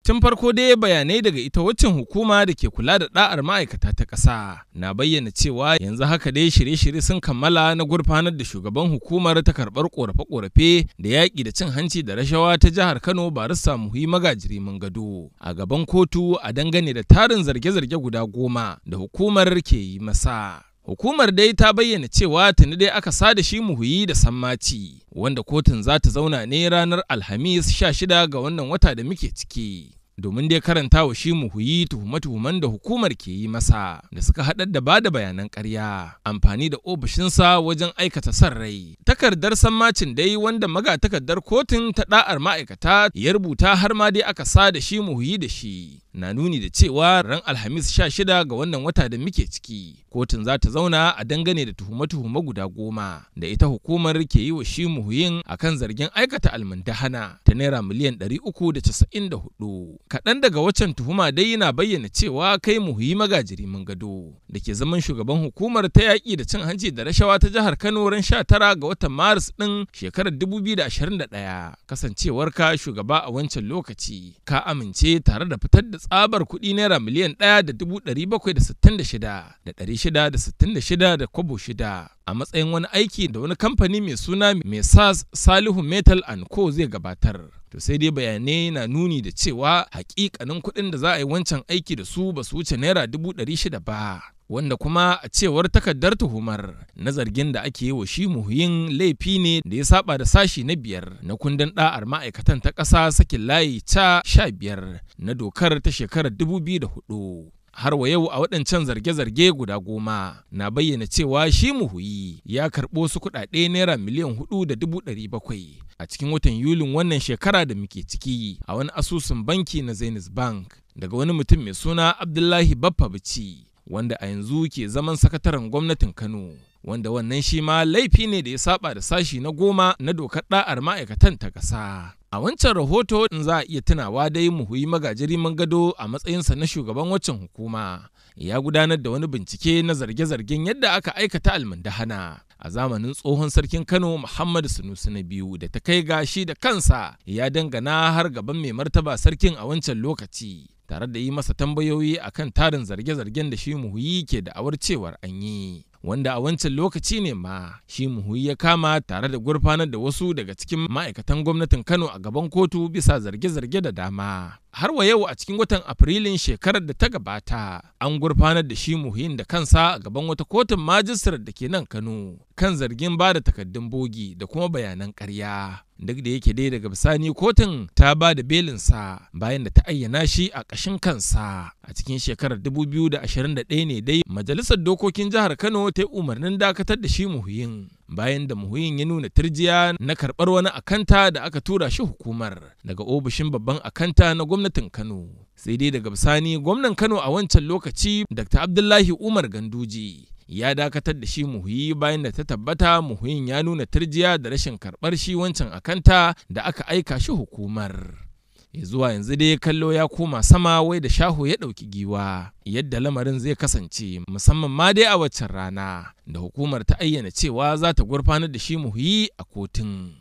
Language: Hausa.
Tun farko dai bayanai daga ita waccan hukuma da ke kula da da'ar ma'aikata ta ƙasa na bayyana cewa yanzu haka dai shirye-shirye sun kammala na gurfanar da shugaban hukumar ta karɓar ƙorafe-ƙorafe da yaƙi da cin hanci da rashawa ta jihar Kano Barista Muhi Magajiri Mangado a gaban kotu a dangane da tarin zarge-zarge guda 10 da hukumar ke yi masa. Hukumar dai ta bayyana cewa tuni dai aka sada shi Muhi da sammaci wanda kotun za ta zauna ne ranar Alhamis 16 ga wannan wata da muke ciki. Domin dai karanta wa shi Muhi tuhume-tuhumen da hukumar ke yi masa da suka haɗar da bada bayanan ƙarya, amfani da ofishinsa wajen aikata son rai. Takardar sammacin dai wanda magatakardar kotun ta da'ar ma'aikata ya rubuta har ma dai aka sa da shi Muhi da shi. Na nuni da cewa ran Alhamis 16 ga wannan wata da muke ciki, kotun za ta zauna a dangane da tuhume-tuhume guda 10 da ita hukumar ke yi wa shi Muhiyin akan zargin aikata almundahana ta naira miliyan 394. Kaɗan daga waccan tuhuma dai yana bayyana cewa kai Muhi Magajiri Mangado da ke zaman shugaban hukumar ta yaƙi da cin hanci da rashawa ta jihar Kano ran 19 ga watan Maris ɗin shekarar 2021. Kasancewarka shugaba a wancan lokaci, ka amince tare da fitar da tsabar kuɗi naira miliyan 1,766,666 da kwabo 6 a matsayin wani aiki da wani kamfani mai suna Mesas Salihu Metal & Co zai gabatar. To sai dai bayanai na nuni da cewa hakikanin kuɗin da za a yi wancan aiki da su ba su wuce naira 600,000 ba. Wanda kuma a cewar takardar tuhumar na zargin da ake yi wa shi Muhiyin laifi ne da ya saba da sashi na 5 na kundin da'ar ma'aikatan ta ƙasa sakin layi ca 15 na dokar ta shekarar 2004. Har wa yau a waɗancan zarge-zarge guda 10 na bayyana cewa shi Muhi ya karɓo su kuɗaɗe naira miliyan 4,700,000 a cikin watan Yulin wannan shekara da muke ciki a wani asusun banki na Zenith Bank daga wani mutum mai suna Abdullahi Baffa Bici, wanda a yanzu ke zaman sakataren gwamnatin Kano, wanda wannan shi ma laifi ne da ya saba da sashi na 10 na dokar da'ar ma'aikatan ta ƙasa. A wancan rahoto in za a iya tunawa dai Muhi Magajiri Mangado a matsayinsa na shugaban waccan hukuma ya gudanar da wani bincike na zarge-zargen yadda aka aikata almundahana a zamanin tsohon sarkin Kano Muhammadu Sunusi na biyu da ta kai gashi da kansa ya dangana har gaban mai martaba sarkin a wancan lokaci, tare da yi masa tambayoyi akan tarin zarge-zargen da shi Muhi ke da'awar cewar an yi. Wanda a wancan lokaci ne ma shi Muhi ya kama tare da gurfanar da wasu daga cikin ma'aikatan gwamnatin Kano a gaban kotu bisa zarge-zarge da dama. Har wa yau a cikin watan Afrilun shekarar da ta gabata an gurfanar da shi Muhiyin da kansa a gaban wata kotun majistar da ke nan Kano kan zargin ba da takaddun bogi da kuma bayanan ƙarya. Duk da yake dai daga bisani kotun ta ba da belinsa bayan da ta ayyana shi a ƙashin kansa. A cikin shekarar 2021 ne dai Majalisar Dokokin Jihar Kano ta yi umarnin dakatar da shi Muhiyin, bayan da Muhiyin ya nuna turjiya na karɓar wani akanta da aka tura shi hukumar daga ofishin babban akanta na gwamnatin Kano. Sai dai daga bisani gwamnan Kano a wancan lokaci Dr. Abdullahi Umar Ganduji ya dakatar da shi Muhi bayan da ta tabbata Muhiyin ya nuna turjiya da rashin karɓar shi wancan akanta da aka aika shi hukumar. Zuwa yanzu dai kallo ya koma sama wai da shaho ya ɗauki giwa yadda lamarin zai kasance, musamman ma dai a waccan rana da hukumar ta ayyana cewa za ta gurfanar da shi Muhi a kotun.